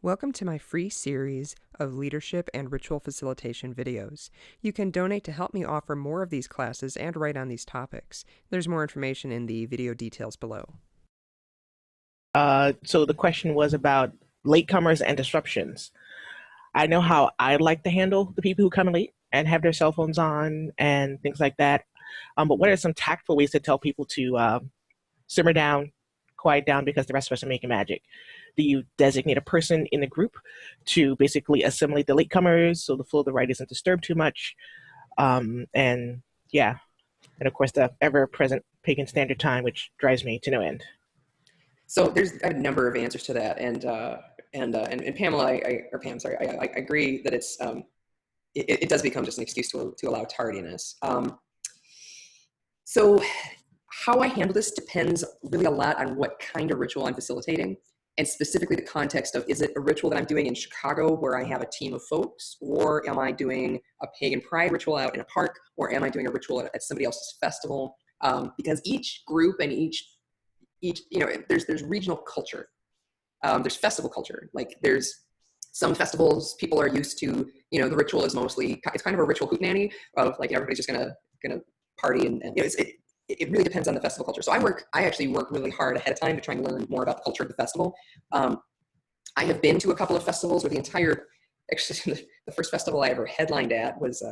Welcome to my free series of leadership and ritual facilitation videos. You can donate to help me offer more of these classes and write on these topics. There's more information in the video details below. So the question was about latecomers and disruptions. I know how I like to handle the people who come in late and have their cell phones on and things like that. But what are some tactful ways to tell people to simmer down, quiet down, because the rest of us are making magic? Do you designate a person in the group to basically assimilate the latecomers so the flow of the rite isn't disturbed too much? And yeah, and of course the ever-present pagan standard time, which drives me to no end. So there's a number of answers to that, and Pamela, I agree that it does become just an excuse to allow tardiness. So how I handle this depends really a lot on what kind of ritual I'm facilitating, and specifically the context of, is it a ritual that I'm doing in Chicago where I have a team of folks, or am I doing a pagan pride ritual out in a park, or am I doing a ritual at somebody else's festival? Because each group and each there's regional culture, there's festival culture. Like there's some festivals people are used to, the ritual is mostly, it's kind of a ritual hootenanny of like everybody's just gonna party, and it really depends on the festival culture. So I actually work really hard ahead of time to try and learn more about the culture of the festival. I have been to a couple of festivals where actually the first festival I ever headlined at was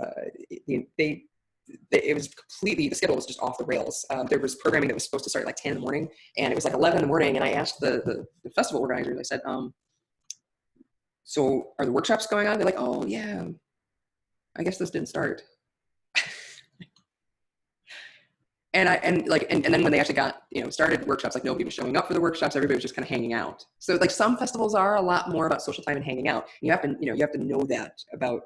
it was completely, the schedule was just off the rails. There was programming that was supposed to start at like 10 in the morning, and it was like 11 in the morning. And I asked the festival organizer, I said, so are the workshops going on? They're like, oh yeah, I guess this didn't start. And then when they actually got, started workshops, like nobody was showing up for the workshops. Everybody was just kind of hanging out. So like some festivals are a lot more about social time and hanging out. You have to know that about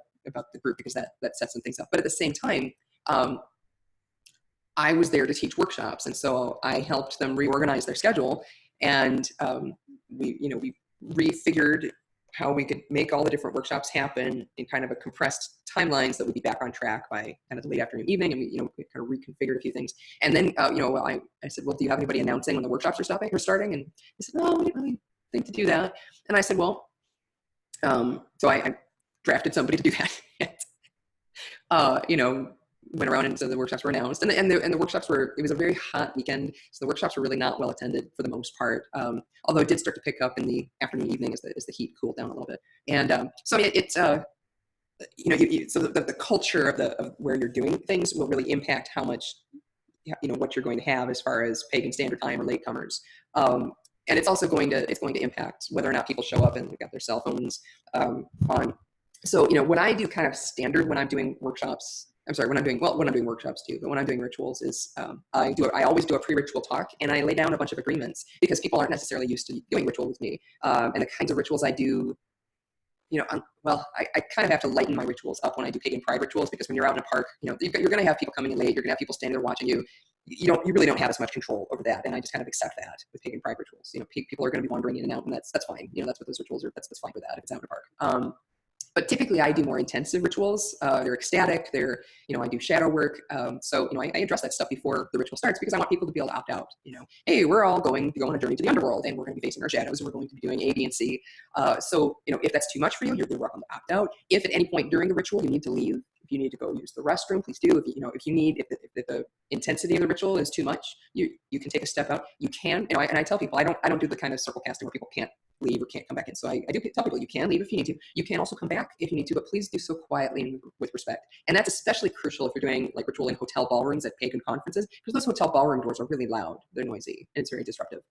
the group, because that sets some things up. But at the same time, I was there to teach workshops, and so I helped them reorganize their schedule, and we refigured how we could make all the different workshops happen in kind of a compressed timelines that would be back on track by kind of the late afternoon, evening, and we kind of reconfigured a few things. And then I said, well, do you have anybody announcing when the workshops are starting? And they said, no, we didn't really think to do that. And I said, well, so I drafted somebody to do that. Went around, and so the workshops were announced, and the workshops were, it was a very hot weekend, so the workshops were really not well attended for the most part, although it did start to pick up in the afternoon, evening as the heat cooled down a little bit. And so it's so the culture of where you're doing things will really impact how much what you're going to have as far as pagan standard time or latecomers. And it's also going to impact whether or not people show up and they've got their cell phones on. So what I do kind of standard when I'm doing workshops, when I'm doing workshops too, but when I'm doing rituals is I always do a pre-ritual talk, and I lay down a bunch of agreements, because people aren't necessarily used to doing ritual with me. And the kinds of rituals I do, I kind of have to lighten my rituals up when I do pagan pride rituals, because when you're out in a park, you're going to have people coming in late, you're going to have people standing there watching you. You really don't have as much control over that, and I just kind of accept that with pagan pride rituals. People are going to be wandering in and out, and that's fine. That's what those rituals are. That's fine with that if it's out in a park. But typically I do more intensive rituals. They're ecstatic. I do shadow work. So I address that stuff before the ritual starts, because I want people to be able to opt out. Hey, we're all going to go on a journey to the underworld, and we're going to be facing our shadows, and we're going to be doing A, B, and C. So if that's too much for you, you're welcome to opt out. If at any point during the ritual you need to leave, if you need to go use the restroom, please do. If the intensity of the ritual is too much, you can take a step out. You can, and I tell people, I don't do the kind of circle casting where people can't leave or can't come back in. So I do tell people, you can leave if you need to. You can also come back if you need to, but please do so quietly and with respect. And that's especially crucial if you're doing like ritual in hotel ballrooms at pagan conferences, because those hotel ballroom doors are really loud. They're noisy, and it's very disruptive.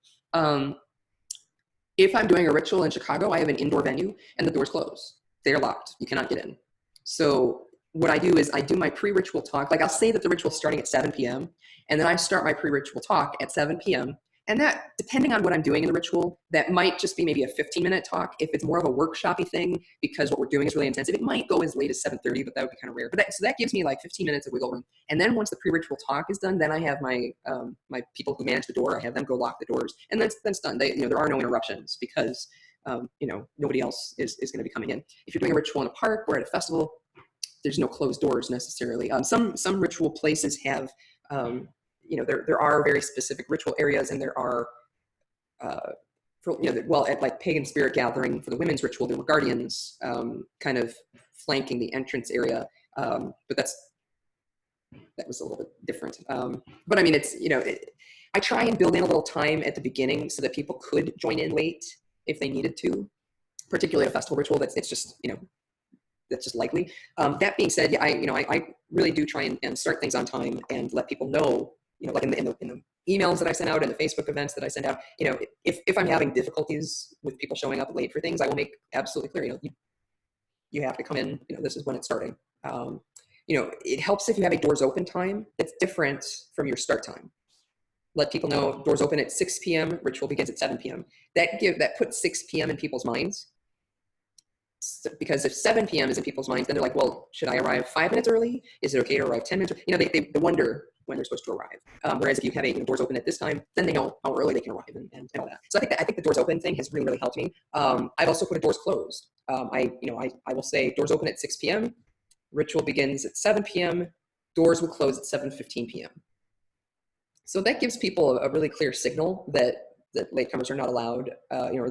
If I'm doing a ritual in Chicago, I have an indoor venue, and the doors close. They're locked. You cannot get in. So what I do is I do my pre-ritual talk. Like I'll say that the ritual is starting at 7 p.m. and then I start my pre-ritual talk at 7 p.m. And that, depending on what I'm doing in the ritual, that might just be maybe a 15-minute talk. If it's more of a workshop-y thing, because what we're doing is really intensive, it might go as late as 7:30, but that would be kind of rare. So that gives me like 15 minutes of wiggle room. And then once the pre-ritual talk is done, then I have my my people who manage the door. I have them go lock the doors, and then it's done. There are no interruptions, because nobody else is going to be coming in. If you're doing a ritual in a park or at a festival, there's no closed doors necessarily. Some ritual places have there are very specific ritual areas, and there are for, well, at like pagan spirit gathering for the women's ritual, there were guardians kind of flanking the entrance area. But that was a little bit different. But I mean, it's, I try and build in a little time at the beginning so that people could join in late if they needed to, particularly a festival ritual. It's just, that's just likely. That being said, yeah, I really do try and start things on time and let people know, like in the emails that I send out and the Facebook events that I send out, if I'm having difficulties with people showing up late for things, I will make absolutely clear, you have to come in, this is when it's starting. It helps if you have a doors open time that's different from your start time. Let people know doors open at 6 p.m., ritual begins at 7 p.m. That puts 6 p.m. in people's minds. Because if 7 p.m. is in people's minds, then they're like, well, should I arrive 5 minutes early? Is it okay to arrive 10 minutes? They wonder when they're supposed to arrive. Whereas if you have doors open at this time, then they know how early they can arrive and all that. So I think the doors open thing has really, really helped me. I've also put a doors closed. I will say doors open at 6 p.m. Ritual begins at 7 p.m. Doors will close at 7:15 p.m. So that gives people a really clear signal that latecomers are not allowed, or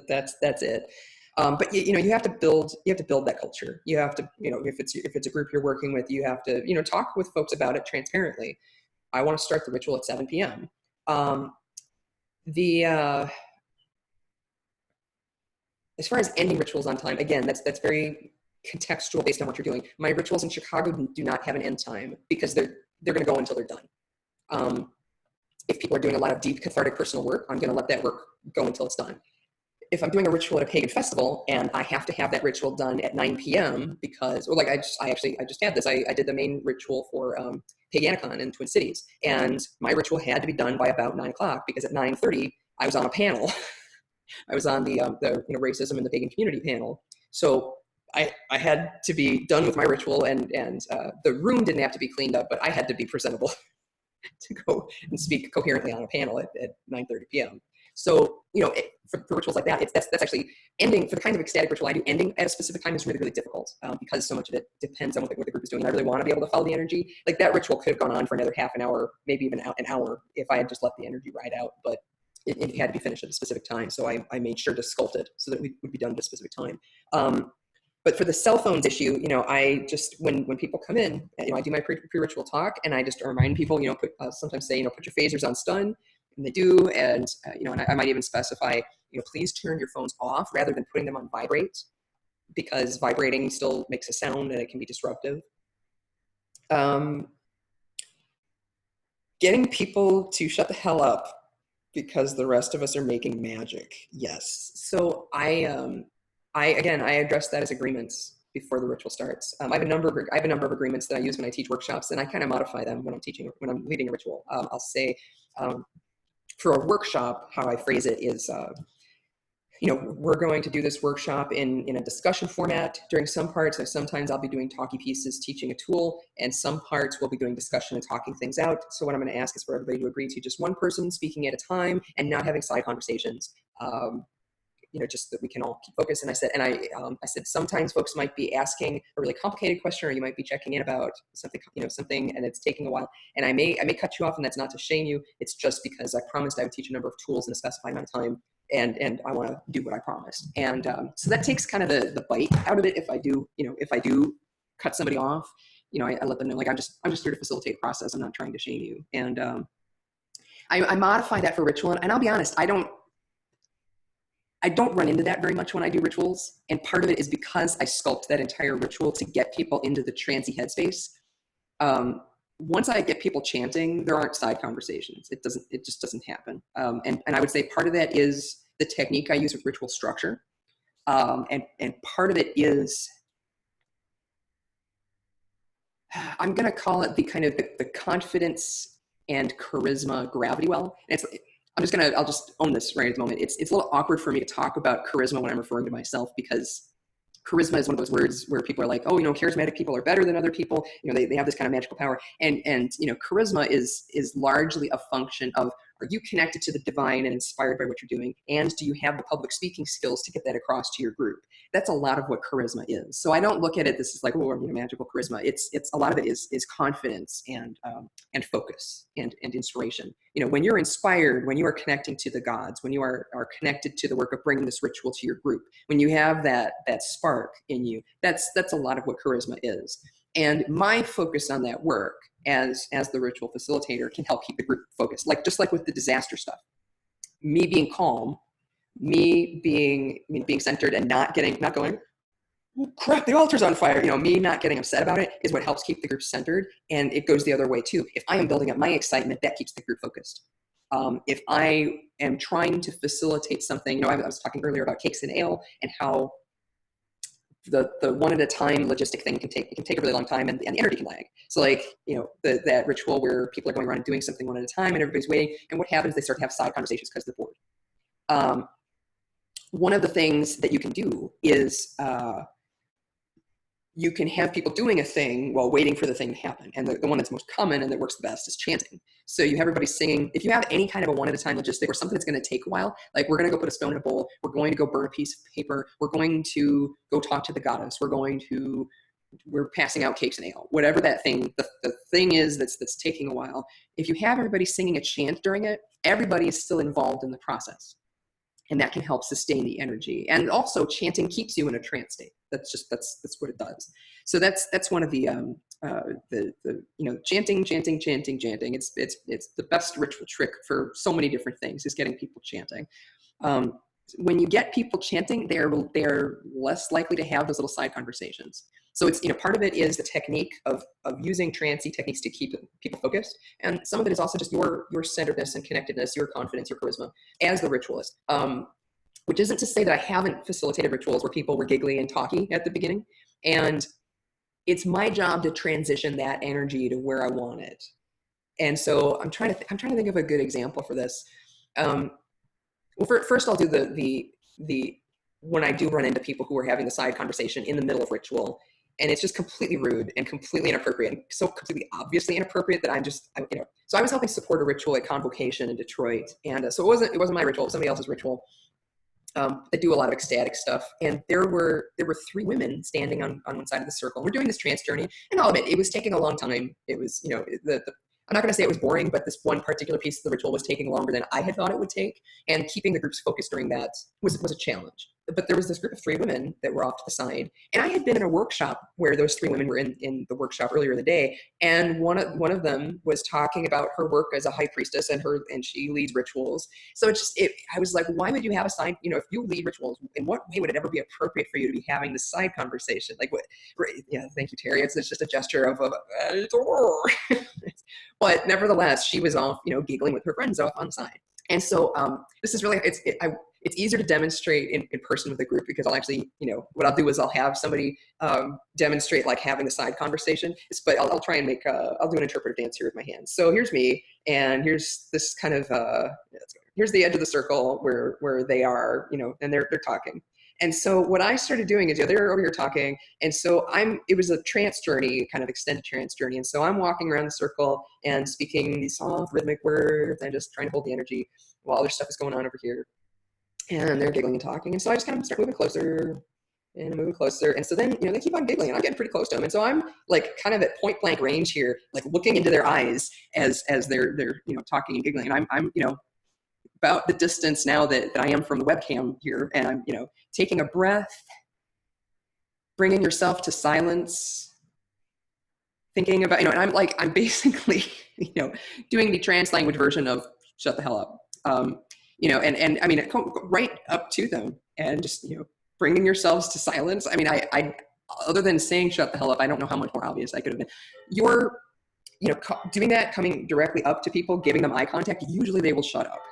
that's it. But you have to build that culture. You have to, if it's a group you're working with, you have to, talk with folks about it transparently. I want to start the ritual at 7 p.m. As far as ending rituals on time, again, that's very contextual based on what you're doing. My rituals in Chicago do not have an end time because they're going to go until they're done. If people are doing a lot of deep cathartic personal work, I'm going to let that work go until it's done. If I'm doing a ritual at a pagan festival and I have to have that ritual done at 9 p.m. because, or like I just had this, I did the main ritual for Paganicon in Twin Cities, and my ritual had to be done by about 9 o'clock because at 9:30 I was on a panel. I was on the racism in the pagan community panel. So I had to be done with my ritual, and the room didn't have to be cleaned up, but I had to be presentable to go and speak coherently on a panel at 9:30 p.m. So, for rituals like that, that's actually ending, for the kind of ecstatic ritual I do, ending at a specific time is really, really difficult because so much of it depends on what the group is doing. And I really want to be able to follow the energy. Like that ritual could have gone on for another half an hour, maybe even an hour if I had just let the energy ride out, but it had to be finished at a specific time. So I made sure to sculpt it so that we would be done at a specific time. But for the cell phones issue, I just, when people come in, I do my pre-ritual talk and I just remind people, sometimes say, put your phasers on stun, and they do. And, and I might even specify, please turn your phones off rather than putting them on vibrate, because vibrating still makes a sound and it can be disruptive. Getting people to shut the hell up because the rest of us are making magic. Yes. So I address that as agreements before the ritual starts. I have a number of agreements that I use when I teach workshops, and I kind of modify them when I'm leading a ritual. I'll say, for a workshop, how I phrase it is, we're going to do this workshop in a discussion format. During some parts, sometimes I'll be doing talkie pieces, teaching a tool, and some parts we'll be doing discussion and talking things out. So what I'm going to ask is for everybody to agree to just one person speaking at a time and not having side conversations. Just that we can all keep focused. And I said, sometimes folks might be asking a really complicated question, or you might be checking in about something, and it's taking a while. And I may cut you off, and that's not to shame you. It's just because I promised I would teach a number of tools in a specified amount of time, and I want to do what I promised. And so that takes kind of the bite out of it. If I do cut somebody off, I let them know, like, I'm just here to facilitate the process. I'm not trying to shame you. And I modify that for ritual, and I'll be honest, I don't run into that very much when I do rituals. And part of it is because I sculpt that entire ritual to get people into the transy headspace. Once I get people chanting, there aren't side conversations. It just doesn't happen. And I would say part of that is the technique I use with ritual structure. And part of it is, I'm going to call it the kind of the confidence and charisma gravity well. And I'll just own this right at the moment. It's a little awkward for me to talk about charisma when I'm referring to myself, because charisma is one of those words where people are like, oh, charismatic people are better than other people. They have this kind of magical power. And charisma is largely a function of, Are you connected to the divine and inspired by what you're doing? And do you have the public speaking skills to get that across to your group? That's a lot of what charisma is. So I don't look at it, this is like, oh, magical charisma. It's a lot of it is confidence and focus and inspiration. When you're inspired, when you are connecting to the gods, when you are connected to the work of bringing this ritual to your group, when you have that spark in you, that's a lot of what charisma is. And my focus on that work as the ritual facilitator can help keep the group focused. Just like with the disaster stuff, me being calm, me being centered and not going, oh, crap, the altar's on fire. Me not getting upset about it is what helps keep the group centered. And it goes the other way too. If I am building up my excitement, that keeps the group focused. If I am trying to facilitate something, I was talking earlier about cakes and ale and how the one at a time logistic thing can take a really long time, and the energy can lag. So that ritual where people are going around and doing something one at a time and everybody's waiting, and what happens, they start to have side conversations because they're bored. One of the things that you can do is you can have people doing a thing while waiting for the thing to happen. And the one that's most common and that works the best is chanting. So you have everybody singing. If you have any kind of a one at a time logistic or something that's going to take a while, like we're going to go put a stone in a bowl, we're going to go burn a piece of paper, we're going to go talk to the goddess, we're passing out cakes and ale, whatever that thing, the thing is that's taking a while. If you have everybody singing a chant during it, everybody is still involved in the process. And that can help sustain the energy. And also chanting keeps you in a trance state. That's what it does. So that's one of the chanting. It's the best ritual trick for so many different things, is getting people chanting. When you get people chanting, they're less likely to have those little side conversations. So it's, part of it is the technique of using trancey techniques to keep people focused. And some of it is also just your centeredness and connectedness, your confidence, your charisma as the ritualist. Which isn't to say that I haven't facilitated rituals where people were giggly and talky at the beginning. And it's my job to transition that energy to where I want it. And so I'm trying to think of a good example for this. Well, first I'll do the when I do run into people who are having the side conversation in the middle of ritual, and it's just completely rude and completely inappropriate, and so completely obviously inappropriate that So I was helping support a ritual at Convocation in Detroit, and so it wasn't my ritual, it was somebody else's ritual. They do a lot of ecstatic stuff, and there were 3 women standing on one side of the circle. We're doing this trance journey, and I'll admit it was taking a long time. It was, I'm not going to say it was boring, but this one particular piece of the ritual was taking longer than I had thought it would take, and keeping the groups focused during that was a challenge. But there was this group of 3 women that were off to the side, and I had been in a workshop where those 3 women were in the workshop earlier in the day, and one of them was talking about her work as a high priestess, and she leads rituals. So I was like, why would you have a side? If you lead rituals, in what way would it ever be appropriate for you to be having this side conversation? Like what? Yeah, thank you, Terry. It's just a gesture of but nevertheless, she was off, giggling with her friends off on the side. And so this is really, it's easier to demonstrate in person with a group, because I'll actually, what I'll do is I'll have somebody demonstrate like having a side conversation. But I'll try and I'll do an interpretive dance here with my hands. So here's me, and here's this kind of, here's the edge of the circle where they are, and they're talking. And so what I started doing is, they're over here talking. And so it was a trance journey, kind of extended trance journey. And so I'm walking around the circle and speaking these soft rhythmic words and just trying to hold the energy while other stuff is going on over here. And they're giggling and talking. And so I just kind of start moving closer and moving closer. And so then, they keep on giggling, and I'm getting pretty close to them. And so I'm like kind of at point blank range here, like looking into their eyes as they're talking and giggling. And I'm about the distance now that I am from the webcam here, and I'm taking a breath, bringing yourself to silence, thinking about, and I'm basically doing the trance language version of shut the hell up, and I mean right up to them, and just bringing yourselves to silence. I mean, I other than saying shut the hell up, I don't know how much more obvious I could have been. You're doing that, coming directly up to people, giving them eye contact, usually they will shut up.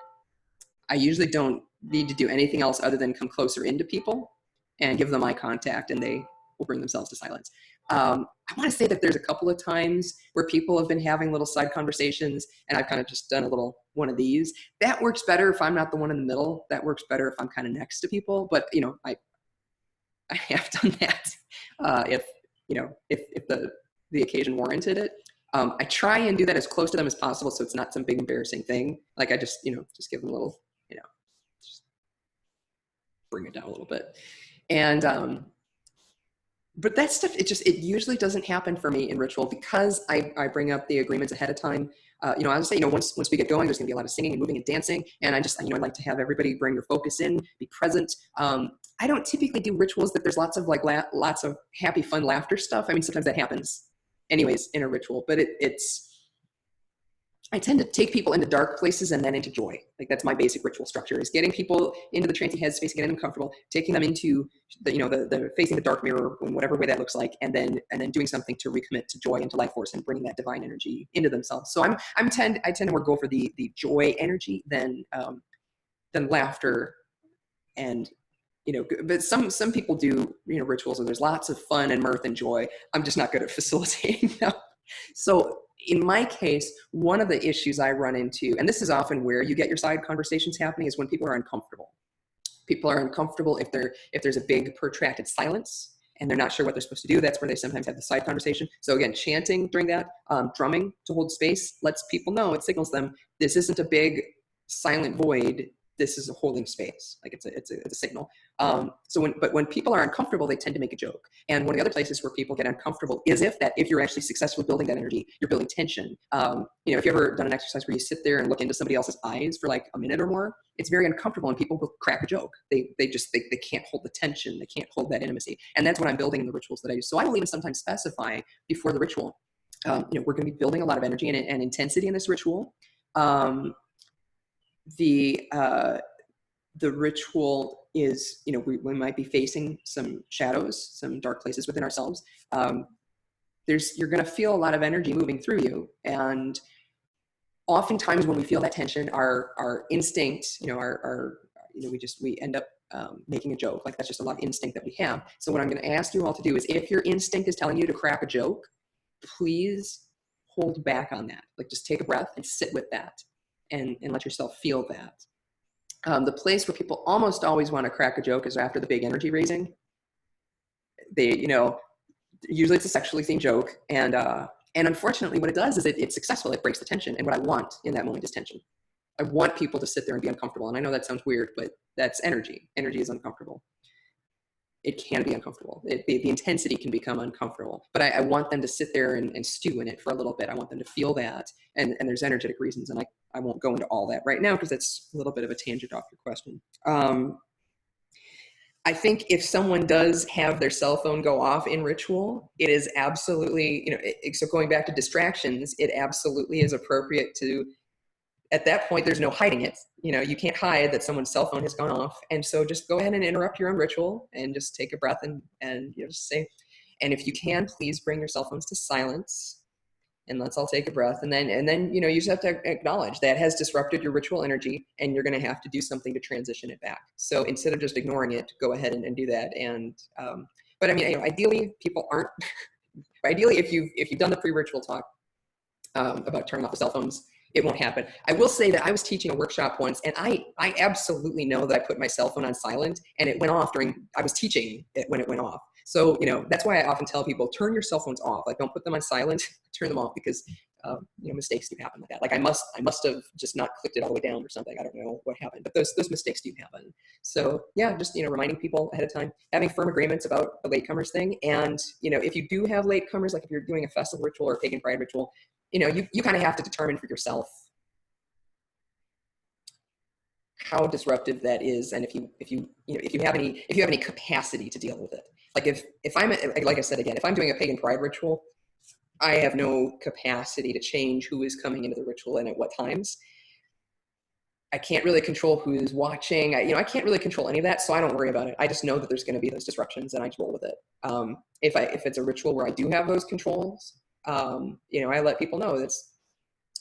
I usually don't need to do anything else other than come closer into people and give them eye contact, and they will bring themselves to silence. I want to say that there's a couple of times where people have been having little side conversations, and I've kind of just done a little one of these. That works better if I'm not the one in the middle. That works better if I'm kind of next to people. But I have done that if the occasion warranted it. I try and do that as close to them as possible, so it's not some big embarrassing thing. Like I just, just give them a little, just bring it down a little bit. And but that stuff, it usually doesn't happen for me in ritual because I bring up the agreements ahead of time. I would say, once we get going, there's going to be a lot of singing and moving and dancing. And I just, I'd like to have everybody bring their focus in, be present. I don't typically do rituals that there's lots of lots of happy, fun, laughter stuff. I mean, sometimes that happens anyways in a ritual, but I tend to take people into dark places and then into joy. Like that's my basic ritual structure, is getting people into the trancy headspace, getting them comfortable, taking them into the facing the dark mirror in whatever way that looks like, and then doing something to recommit to joy and to life force and bringing that divine energy into themselves. So I tend to more go for the joy energy than laughter, and but some people do rituals where there's lots of fun and mirth and joy. I'm just not good at facilitating them. So in my case, one of the issues I run into, and this is often where you get your side conversations happening, is when people are uncomfortable. People are uncomfortable if there's a big protracted silence and they're not sure what they're supposed to do. That's where they sometimes have the side conversation. So again, chanting during that, drumming to hold space lets people know, it signals them, this isn't a big silent void. This is a holding space. Like it's a signal. So when people are uncomfortable, they tend to make a joke. And one of the other places where people get uncomfortable is if you're actually successful building that energy, you're building tension. If you've ever done an exercise where you sit there and look into somebody else's eyes for like a minute or more, it's very uncomfortable and people will crack a joke. They can't hold the tension. They can't hold that intimacy. And that's what I'm building in the rituals that I use. So I will even sometimes specify before the ritual, we're going to be building a lot of energy and intensity in this ritual. The ritual is, we might be facing some shadows, some dark places within ourselves. You're going to feel a lot of energy moving through you. And oftentimes when we feel that tension, our instinct, we end up making a joke. Like that's just a lot of instinct that we have. So what I'm going to ask you all to do is, if your instinct is telling you to crack a joke, please hold back on that. Like just take a breath and sit with that. And let yourself feel that. The place where people almost always want to crack a joke is after the big energy raising. Usually it's a sexually themed joke. And unfortunately what it does is it's successful. It breaks the tension. And what I want in that moment is tension. I want people to sit there and be uncomfortable. And I know that sounds weird, but that's energy. Energy is uncomfortable. It can be uncomfortable. The intensity can become uncomfortable, but I want them to sit there and stew in it for a little bit. I want them to feel that, and there's energetic reasons, and I won't go into all that right now because that's a little bit of a tangent off your question. I think if someone does have their cell phone go off in ritual, it is absolutely, so going back to distractions, it absolutely is appropriate to, at that point, there's no hiding it. You can't hide that someone's cell phone has gone off. And so just go ahead and interrupt your own ritual and just take a breath and just say, and if you can, please bring your cell phones to silence and let's all take a breath. And then you just have to acknowledge that has disrupted your ritual energy and you're going to have to do something to transition it back. So instead of just ignoring it, go ahead and do that. And, but I mean, ideally people aren't, ideally if you've done the pre-ritual talk about turning off the cell phones, it won't happen. I will say that I was teaching a workshop once and I absolutely know that I put my cell phone on silent and it went off I was teaching it when it went off. So, that's why I often tell people, turn your cell phones off. Like don't put them on silent, turn them off because, mistakes do happen like that. Like I must have just not clicked it all the way down or something. I don't know what happened, but those mistakes do happen. So yeah, just, reminding people ahead of time, having firm agreements about the latecomers thing. And, if you do have latecomers, like if you're doing a festival ritual or a pagan pride ritual, you kind of have to determine for yourself how disruptive that is, and if you have any capacity to deal with it. Like if I'm, like I said again, if I'm doing a pagan pride ritual, I have no capacity to change who is coming into the ritual and at what times. I can't really control who is watching. I can't really control any of that, so I don't worry about it. I just know that there's going to be those disruptions, and I just roll with it. If it's a ritual where I do have those controls, I let people know that's,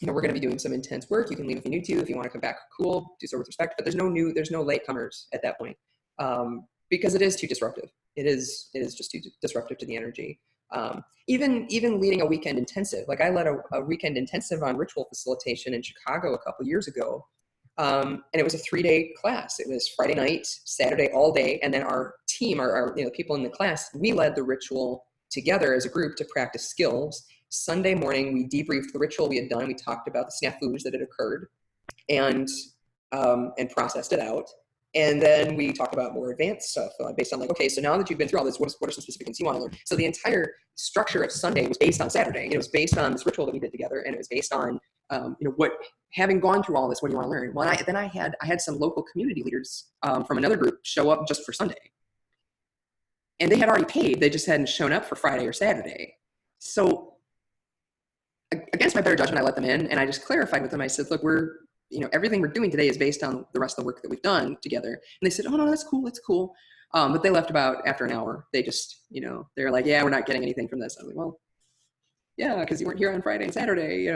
we're going to be doing some intense work. You can leave if you need to. If you want to come back, cool. Do so with respect. But there's no latecomers at that point because it is too disruptive. It is just too disruptive to the energy. Even leading a weekend intensive, like I led a weekend intensive on ritual facilitation in Chicago a couple years ago. And it was a 3-day class. It was Friday night, Saturday, all day. And then our team, our people in the class, we led the ritual together as a group to practice skills. Sunday morning, we debriefed the ritual we had done. We talked about the snafus that had occurred and processed it out. And then we talk about more advanced stuff based on like, okay, so now that you've been through all this, what are some specific things you want to learn? So the entire structure of Sunday was based on Saturday. It was based on this ritual that we did together, and it was based on, what, having gone through all this, what do you want to learn? Well, I had some local community leaders from another group show up just for Sunday. And they had already paid. They just hadn't shown up for Friday or Saturday. So against my better judgment, I let them in, and I just clarified with them. I said, look, everything we're doing today is based on the rest of the work that we've done together. And they said, oh, no, that's cool. But they left about after an hour. They just, they're like, yeah, we're not getting anything from this. I'm like, well, yeah, because you weren't here on Friday and Saturday.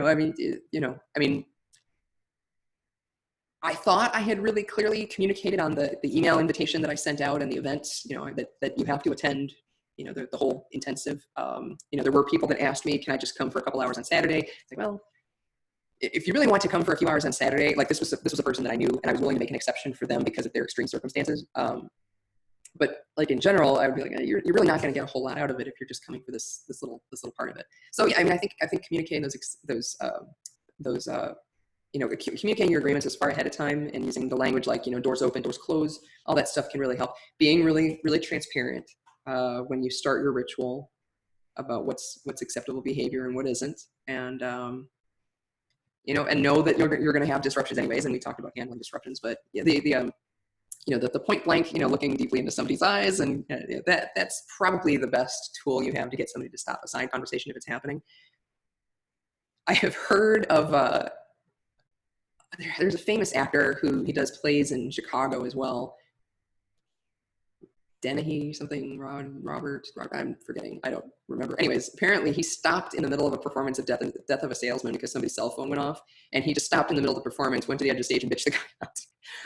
I thought I had really clearly communicated on the email invitation that I sent out and the events, that you have to attend, the whole intensive. There were people that asked me, can I just come for a couple hours on Saturday? It's like, well, if you really want to come for a few hours on Saturday, like this was a person that I knew, and I was willing to make an exception for them because of their extreme circumstances. But like in general, I would be like, you're really not going to get a whole lot out of it if you're just coming for this little part of it. So yeah, I think communicating communicating your agreements as far ahead of time and using the language like, doors open, doors close, all that stuff can really help. Being really, really transparent when you start your ritual about what's acceptable behavior and what isn't, and and know that you're going to have disruptions anyways. And we talked about handling disruptions, but yeah, the point blank, looking deeply into somebody's eyes, and that's probably the best tool you have to get somebody to stop a side conversation if it's happening. I have heard of there's a famous actor who he does plays in Chicago as well. Dennehy, something, Robert, I'm forgetting. I don't remember. Anyways, apparently he stopped in the middle of a performance of Death of a Salesman because somebody's cell phone went off, and he just stopped in the middle of the performance, went to the edge of the stage, and bitched the guy out.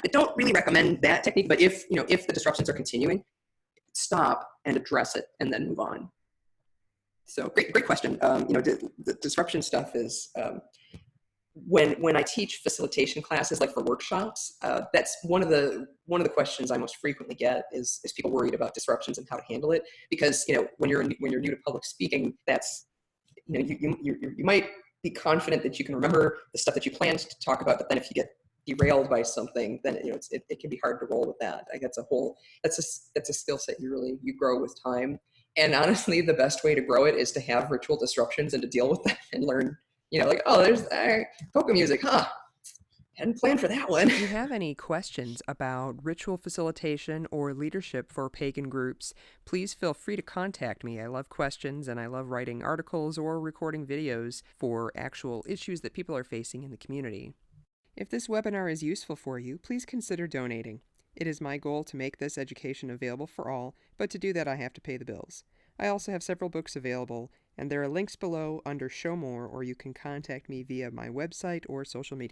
I don't really recommend that technique, but if the disruptions are continuing, stop and address it, and then move on. So great question. The disruption stuff is when I teach facilitation classes, like for workshops, that's one of the questions I most frequently get is people worried about disruptions and how to handle it. Because when you're new to public speaking, that's you might be confident that you can remember the stuff that you planned to talk about, but then if you get derailed by something, then it can be hard to roll with that. I guess that's a skill set you grow with time. And honestly, the best way to grow it is to have ritual disruptions and to deal with them and learn. Like, oh, there's polka music, huh? Hadn't planned for that one. If you have any questions about ritual facilitation or leadership for pagan groups, please feel free to contact me. I love questions, and I love writing articles or recording videos for actual issues that people are facing in the community. If this webinar is useful for you, please consider donating. It is my goal to make this education available for all, but to do that I have to pay the bills. I also have several books available, and there are links below under Show More, or you can contact me via my website or social media.